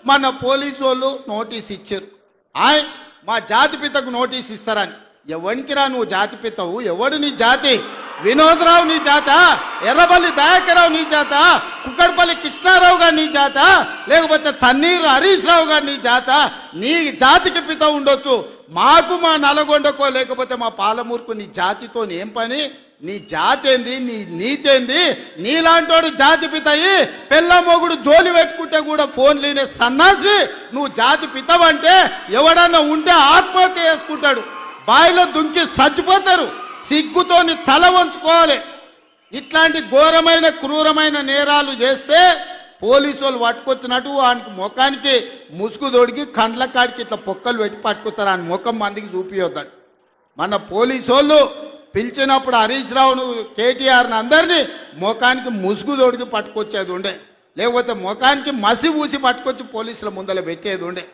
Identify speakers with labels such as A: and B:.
A: మన పోలీసు వాళ్ళు నోటీస్ ఇచ్చారు. ఆయ్ మా జాతిపితకు నోటీస్ ఇస్తారని. ఎవరికిరా నువ్వు జాతిపితవు? ఎవడు నీ జాతి? వినోదరావు నీ జాత? ఎర్రబల్లి దయాకరావు నీ జాత? కుక్కడపల్లి కృష్ణారావు గారు నీ జాత? లేకపోతే తన్నీరు హరీష్ రావు గారు నీ జాత? నీ జాతికి పిత ఉండొచ్చు, మాకు మా నల్గొండకో లేకపోతే మా పాలమూరుకు నీ జాతితో ఏం పని? నీ జాతి ఏంది? నీ నీతి ఏంది? నీలాంటోడు జాతి పితయి పెళ్ళ మొగుడు జోలి పెట్టుకుంటే కూడా ఫోన్ లేనే సన్నాసి నువ్వు జాతి పితవంటే ఎవడన్నా ఉంటే ఆత్మహత్య చేసుకుంటాడు, బాయిలో దుంకి చచ్చిపోతారు. సిగ్గుతోని తల వంచుకోవాలి. ఇట్లాంటి ఘోరమైన క్రూరమైన నేరాలు చేస్తే పోలీసు వాళ్ళు పట్టుకొచ్చినట్టు వానికి ముఖానికి ముసుగు తొడిగి కండ్ల కాడికి ఇట్లా పొక్కలు పెట్టి పట్టుకొస్తారు. ఆయన ముఖం మందికి చూపియొద్దాడు. మన పోలీసు వాళ్ళు పిలిచినప్పుడు హరీష్ రావును కేటీఆర్ని అందరినీ ముఖానికి ముసుగు తొడిగి పట్టుకొచ్చేది ఉండే, లేకపోతే ముఖానికి మసి ఊసి పట్టుకొచ్చి పోలీసుల ముందర పెట్టేది ఉండే.